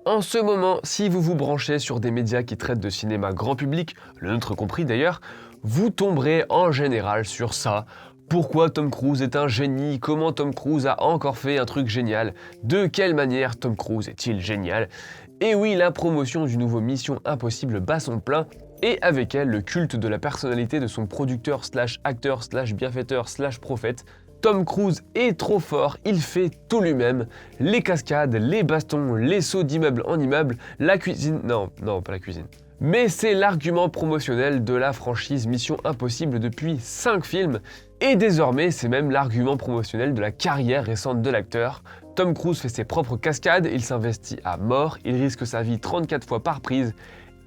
En ce moment, si vous vous branchez sur des médias qui traitent de cinéma grand public, le nôtre compris d'ailleurs, vous tomberez en général sur ça. Pourquoi Tom Cruise est un génie? Comment Tom Cruise a encore fait un truc génial? De quelle manière Tom Cruise est-il génial? Et oui, la promotion du nouveau Mission Impossible bat son plein, et avec elle le culte de la personnalité de son producteur / acteur / bienfaiteur / prophète. Tom Cruise est trop fort, il fait tout lui-même. Les cascades, les bastons, les sauts d'immeuble en immeuble, la cuisine... Non, pas la cuisine. Mais c'est l'argument promotionnel de la franchise Mission Impossible depuis 5 films, et désormais c'est même l'argument promotionnel de la carrière récente de l'acteur. Tom Cruise fait ses propres cascades, il s'investit à mort, il risque sa vie 34 fois par prise,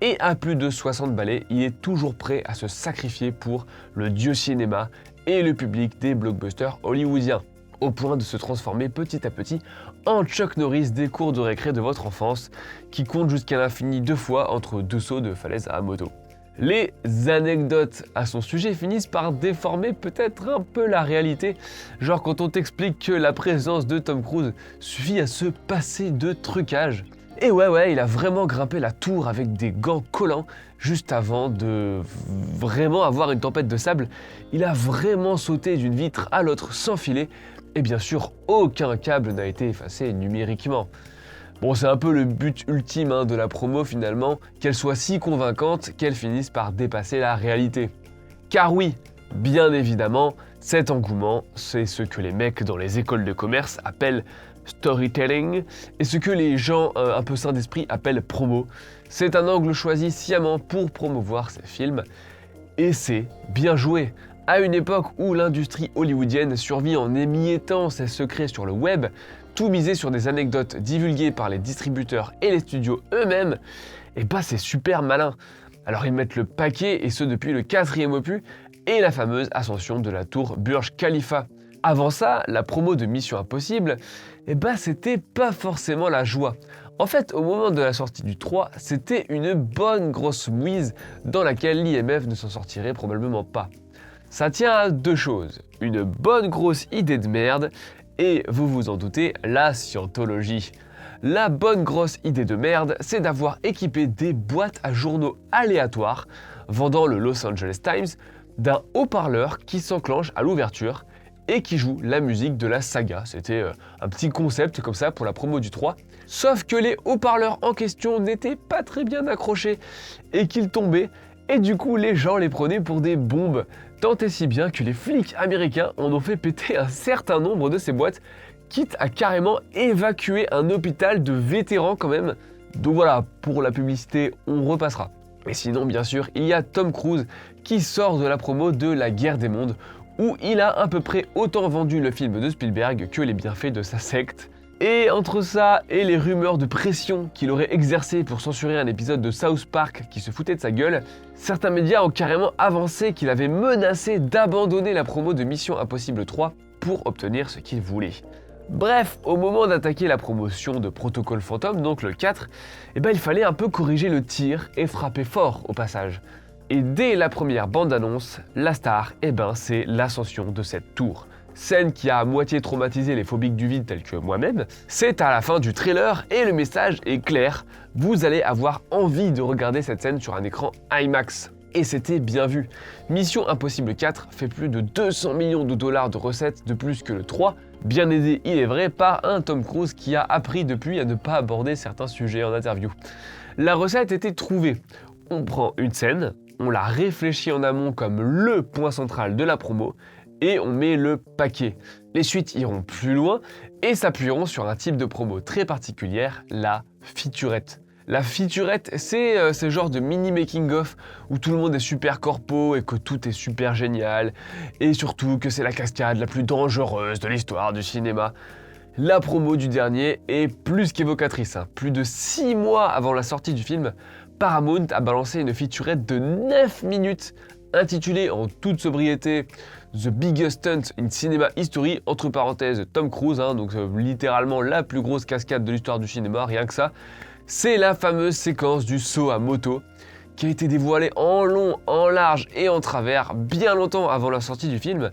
et à plus de 60 balais, il est toujours prêt à se sacrifier pour le dieu cinéma et le public des blockbusters hollywoodiens, au point de se transformer petit à petit en Chuck Norris des cours de récré de votre enfance, qui compte jusqu'à l'infini 2 fois entre 2 sauts de falaise à moto. Les anecdotes à son sujet finissent par déformer peut-être un peu la réalité, genre quand on t'explique que la présence de Tom Cruise suffit à se passer de trucage. Et ouais, il a vraiment grimpé la tour avec des gants collants juste avant de vraiment avoir une tempête de sable. Il a vraiment sauté d'une vitre à l'autre sans filet, et bien sûr, aucun câble n'a été effacé numériquement. Bon, c'est un peu le but ultime de la promo finalement, qu'elle soit si convaincante qu'elle finisse par dépasser la réalité. Car oui, bien évidemment, cet engouement, c'est ce que les mecs dans les écoles de commerce appellent storytelling, et ce que les gens un peu sains d'esprit appellent promo. C'est un angle choisi sciemment pour promouvoir ces films, et c'est bien joué. À une époque où l'industrie hollywoodienne survit en émiettant ses secrets sur le web, tout misé sur des anecdotes divulguées par les distributeurs et les studios eux-mêmes, et bah c'est super malin. Alors ils mettent le paquet, et ce depuis le 4e opus, et la fameuse ascension de la tour Burj Khalifa. Avant ça, la promo de Mission Impossible, c'était pas forcément la joie. En fait, au moment de la sortie du 3, c'était une bonne grosse mouise dans laquelle l'IMF ne s'en sortirait probablement pas. Ça tient à 2 choses, une bonne grosse idée de merde et, vous vous en doutez, la scientologie. La bonne grosse idée de merde, c'est d'avoir équipé des boîtes à journaux aléatoires, vendant le Los Angeles Times, d'un haut-parleur qui s'enclenche à l'ouverture et qui joue la musique de la saga. C'était un petit concept comme ça pour la promo du 3. Sauf que les haut-parleurs en question n'étaient pas très bien accrochés et qu'ils tombaient, et du coup les gens les prenaient pour des bombes. Tant et si bien que les flics américains en ont fait péter un certain nombre de ces boîtes, quitte à carrément évacuer un hôpital de vétérans quand même. Donc voilà, pour la publicité, on repassera. Et sinon, bien sûr, il y a Tom Cruise qui sort de la promo de La Guerre des Mondes, où il a à peu près autant vendu le film de Spielberg que les bienfaits de sa secte. Et entre ça et les rumeurs de pression qu'il aurait exercées pour censurer un épisode de South Park qui se foutait de sa gueule, certains médias ont carrément avancé qu'il avait menacé d'abandonner la promo de Mission Impossible 3 pour obtenir ce qu'il voulait. Bref, au moment d'attaquer la promotion de Protocole Phantom, donc le 4, il fallait un peu corriger le tir et frapper fort au passage. Et dès la première bande-annonce, la star, c'est l'ascension de cette tour. Scène qui a à moitié traumatisé les phobiques du vide tels que moi-même. C'est à la fin du trailer et le message est clair. Vous allez avoir envie de regarder cette scène sur un écran IMAX. Et c'était bien vu. Mission Impossible 4 fait plus de 200 millions de dollars de recettes de plus que le 3, bien aidé, il est vrai, par un Tom Cruise qui a appris depuis à ne pas aborder certains sujets en interview. La recette était trouvée. On prend une scène, on la réfléchit en amont comme le point central de la promo, et on met le paquet. Les suites iront plus loin et s'appuieront sur un type de promo très particulière, la featurette. La featurette, c'est ce genre de mini making-of où tout le monde est super corpo et que tout est super génial, et surtout que c'est la cascade la plus dangereuse de l'histoire du cinéma. La promo du dernier est plus qu'évocatrice. Plus de 6 mois avant la sortie du film, Paramount a balancé une featurette de 9 minutes intitulée en toute sobriété The Biggest Stunt in Cinema History, entre parenthèses Tom Cruise, donc littéralement la plus grosse cascade de l'histoire du cinéma, rien que ça. C'est la fameuse séquence du saut à moto qui a été dévoilée en long, en large et en travers bien longtemps avant la sortie du film.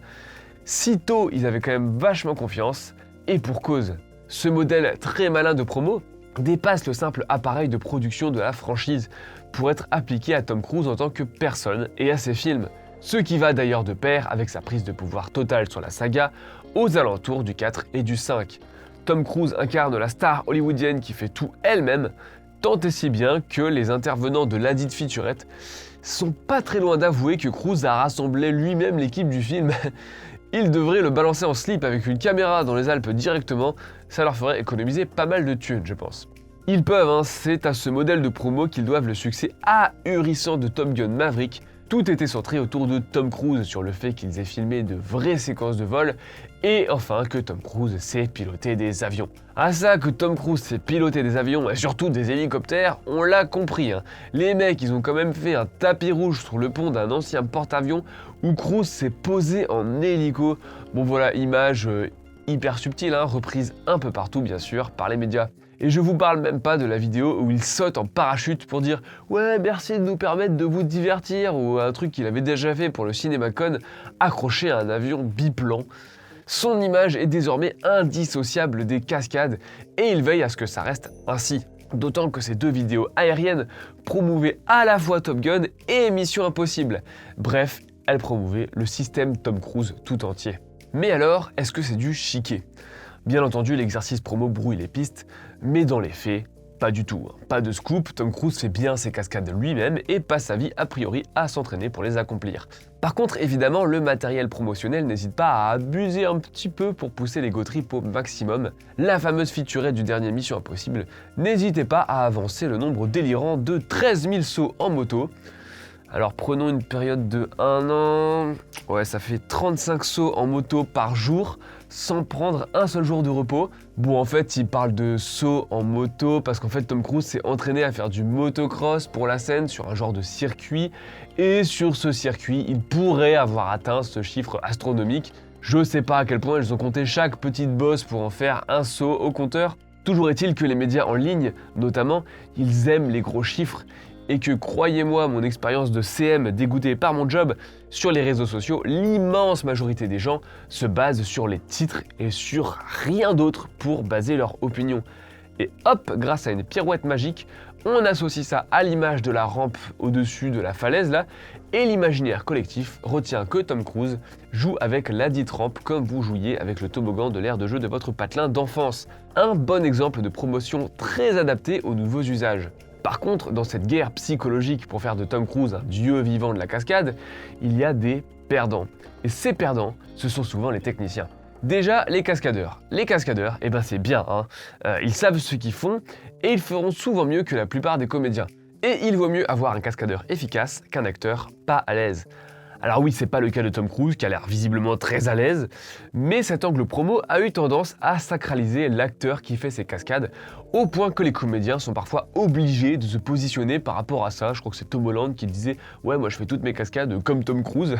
Sitôt, ils avaient quand même vachement confiance, et pour cause. Ce modèle très malin de promo, dépasse le simple appareil de production de la franchise pour être appliqué à Tom Cruise en tant que personne et à ses films. Ce qui va d'ailleurs de pair avec sa prise de pouvoir totale sur la saga aux alentours du 4 et du 5. Tom Cruise incarne la star hollywoodienne qui fait tout elle-même, tant et si bien que les intervenants de ladite featurette sont pas très loin d'avouer que Cruise a rassemblé lui-même l'équipe du film. Il devrait le balancer en slip avec une caméra dans les Alpes directement, ça leur ferait économiser pas mal de thunes, je pense. Ils peuvent, hein, c'est à ce modèle de promo qu'ils doivent le succès ahurissant de Top Gun Maverick. Tout était centré autour de Tom Cruise sur le fait qu'ils aient filmé de vraies séquences de vol et enfin que Tom Cruise sait piloter des avions. Ah ça, que Tom Cruise sait piloter des avions et surtout des hélicoptères, on l'a compris. Hein. Les mecs, ils ont quand même fait un tapis rouge sur le pont d'un ancien porte-avions où Cruise s'est posé en hélico. Bon voilà, image hyper subtile, hein, reprise un peu partout bien sûr par les médias. Et je vous parle même pas de la vidéo où il saute en parachute pour dire « Ouais, merci de nous permettre de vous divertir » ou un truc qu'il avait déjà fait pour le CinemaCon, accroché à un avion biplan. Son image est désormais indissociable des cascades et il veille à ce que ça reste ainsi. D'autant que ces deux vidéos aériennes promouvaient à la fois Top Gun et Mission Impossible. Bref, elles promouvaient le système Tom Cruise tout entier. Mais alors, est-ce que c'est du chiquet ? Bien entendu, l'exercice promo brouille les pistes, mais dans les faits, pas du tout. Pas de scoop, Tom Cruise fait bien ses cascades lui-même et passe sa vie a priori à s'entraîner pour les accomplir. Par contre, évidemment, le matériel promotionnel n'hésite pas à abuser un petit peu pour pousser les go trip au maximum. La fameuse featurette du dernier Mission Impossible, n'hésitez pas à avancer le nombre délirant de 13 000 sauts en moto. Alors prenons une période de 1 an, ouais ça fait 35 sauts en moto par jour, sans prendre un seul jour de repos. Bon en fait il parle de sauts en moto parce qu'en fait Tom Cruise s'est entraîné à faire du motocross pour la scène sur un genre de circuit, et sur ce circuit il pourrait avoir atteint ce chiffre astronomique. Je sais pas à quel point ils ont compté chaque petite bosse pour en faire un saut au compteur. Toujours est-il que les médias en ligne, notamment, ils aiment les gros chiffres, et que croyez-moi, mon expérience de CM dégoûtée par mon job, sur les réseaux sociaux, l'immense majorité des gens se basent sur les titres et sur rien d'autre pour baser leur opinion. Et hop, grâce à une pirouette magique, on associe ça à l'image de la rampe au-dessus de la falaise là, et l'imaginaire collectif retient que Tom Cruise joue avec la dite rampe comme vous jouiez avec le toboggan de l'aire de jeu de votre patelin d'enfance. Un bon exemple de promotion très adapté aux nouveaux usages. Par contre, dans cette guerre psychologique pour faire de Tom Cruise un dieu vivant de la cascade, il y a des perdants. Et ces perdants, ce sont souvent les techniciens. Déjà, les cascadeurs. Les cascadeurs, eh ben c'est bien, hein. Ils savent ce qu'ils font et ils feront souvent mieux que la plupart des comédiens. Et il vaut mieux avoir un cascadeur efficace qu'un acteur pas à l'aise. Alors oui, c'est pas le cas de Tom Cruise qui a l'air visiblement très à l'aise, mais cet angle promo a eu tendance à sacraliser l'acteur qui fait ses cascades, au point que les comédiens sont parfois obligés de se positionner par rapport à ça. Je crois que c'est Tom Holland qui disait « Ouais, moi je fais toutes mes cascades comme Tom Cruise ».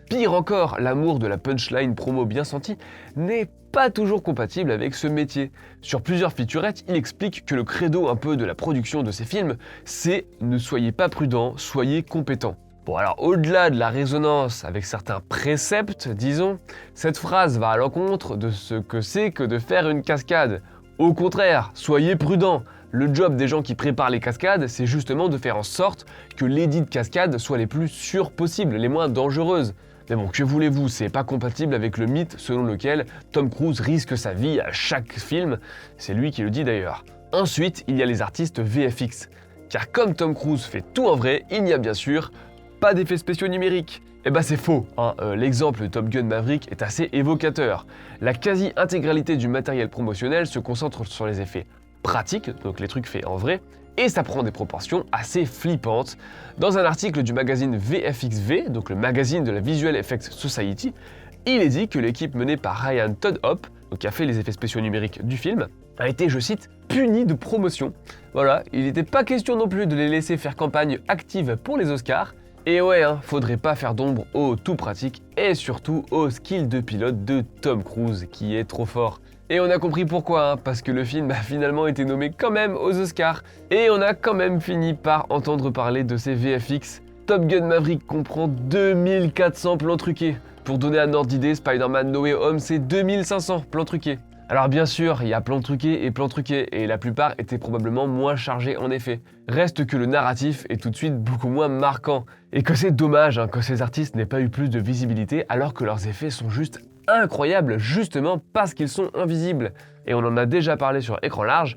Pire encore, l'amour de la punchline promo bien sentie n'est pas toujours compatible avec ce métier. Sur plusieurs featurettes, il explique que le credo un peu de la production de ses films, c'est « Ne soyez pas prudent, soyez compétent ». Bon alors au-delà de la résonance avec certains préceptes, disons, cette phrase va à l'encontre de ce que c'est que de faire une cascade. Au contraire, soyez prudents. Le job des gens qui préparent les cascades, c'est justement de faire en sorte que les dites cascades soient les plus sûres possibles, les moins dangereuses. Mais bon, que voulez-vous, c'est pas compatible avec le mythe selon lequel Tom Cruise risque sa vie à chaque film, c'est lui qui le dit d'ailleurs. Ensuite, il y a les artistes VFX. Car comme Tom Cruise fait tout en vrai, il n'y a bien sûr pas d'effets spéciaux numériques. Eh ben c'est faux, hein. L'exemple de Top Gun Maverick est assez évocateur. La quasi-intégralité du matériel promotionnel se concentre sur les effets pratiques, donc les trucs faits en vrai, et ça prend des proportions assez flippantes. Dans un article du magazine VFXV, donc le magazine de la Visual Effects Society, il est dit que l'équipe menée par Ryan Todd Hope, donc qui a fait les effets spéciaux numériques du film, a été, je cite, punie de promotion. Voilà, il n'était pas question non plus de les laisser faire campagne active pour les Oscars. Et ouais, hein, faudrait pas faire d'ombre au tout pratique et surtout au skill de pilote de Tom Cruise qui est trop fort. Et on a compris pourquoi, hein, parce que le film a finalement été nommé quand même aux Oscars. Et on a quand même fini par entendre parler de ses VFX. Top Gun Maverick comprend 2400 plans truqués. Pour donner un ordre d'idée, Spider-Man No Way Home c'est 2500 plans truqués. Alors bien sûr, il y a plan truqué, et la plupart étaient probablement moins chargés en effet. Reste que le narratif est tout de suite beaucoup moins marquant, et que c'est dommage que ces artistes n'aient pas eu plus de visibilité alors que leurs effets sont juste incroyables, justement parce qu'ils sont invisibles. Et on en a déjà parlé sur écran large,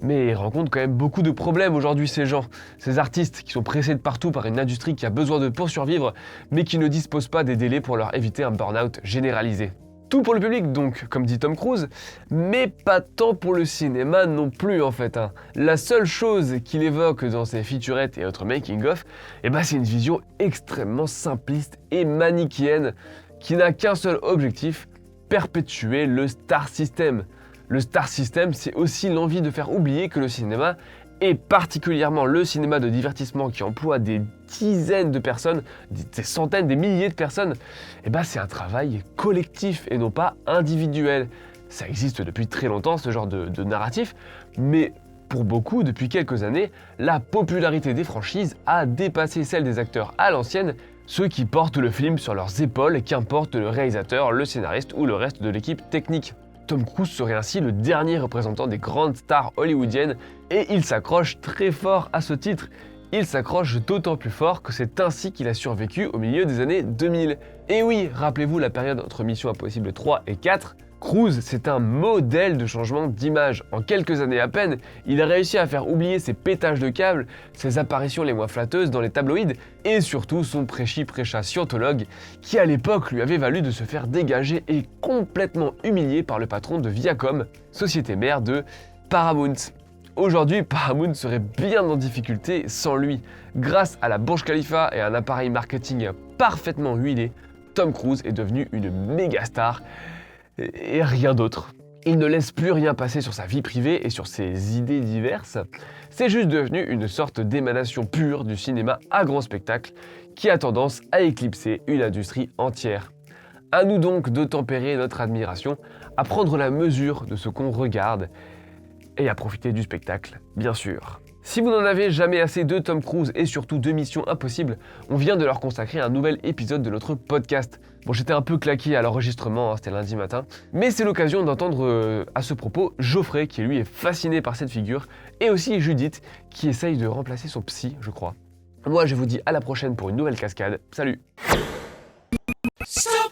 mais ils rencontrent quand même beaucoup de problèmes aujourd'hui ces gens, ces artistes qui sont pressés de partout par une industrie qui a besoin de pour survivre, mais qui ne dispose pas des délais pour leur éviter un burn-out généralisé. Tout pour le public donc, comme dit Tom Cruise, mais pas tant pour le cinéma non plus en fait. La seule chose qu'il évoque dans ses featurettes et autres making-of, c'est une vision extrêmement simpliste et manichéenne qui n'a qu'un seul objectif, perpétuer le star system. Le star system, c'est aussi l'envie de faire oublier que le cinéma, et particulièrement le cinéma de divertissement qui emploie des dizaines de personnes, des centaines, des milliers de personnes, c'est un travail collectif et non pas individuel. Ça existe depuis très longtemps ce genre de narratif, mais pour beaucoup, depuis quelques années, la popularité des franchises a dépassé celle des acteurs à l'ancienne, ceux qui portent le film sur leurs épaules, qu'importe le réalisateur, le scénariste ou le reste de l'équipe technique. Tom Cruise serait ainsi le dernier représentant des grandes stars hollywoodiennes et il s'accroche très fort à ce titre. Il s'accroche d'autant plus fort que c'est ainsi qu'il a survécu au milieu des années 2000. Et oui, rappelez-vous la période entre Mission Impossible 3 et 4, Cruise, c'est un modèle de changement d'image. En quelques années à peine, il a réussi à faire oublier ses pétages de câbles, ses apparitions les moins flatteuses dans les tabloïds et surtout son prêchi-prêcha scientologue qui à l'époque lui avait valu de se faire dégager et complètement humilié par le patron de Viacom, société mère de Paramount. Aujourd'hui, Paramount serait bien en difficulté sans lui. Grâce à la Burj Khalifa et à un appareil marketing parfaitement huilé, Tom Cruise est devenu une méga star. Et rien d'autre. Il ne laisse plus rien passer sur sa vie privée et sur ses idées diverses. C'est juste devenu une sorte d'émanation pure du cinéma à grand spectacle qui a tendance à éclipser une industrie entière. À nous donc de tempérer notre admiration, à prendre la mesure de ce qu'on regarde et à profiter du spectacle, bien sûr. Si vous n'en avez jamais assez de Tom Cruise et surtout de Mission Impossible, on vient de leur consacrer un nouvel épisode de notre podcast. Bon, j'étais un peu claqué à l'enregistrement, c'était lundi matin, mais c'est l'occasion d'entendre à ce propos Geoffrey qui lui est fasciné par cette figure, et aussi Judith qui essaye de remplacer son psy, je crois. Moi je vous dis à la prochaine pour une nouvelle cascade, salut. Stop.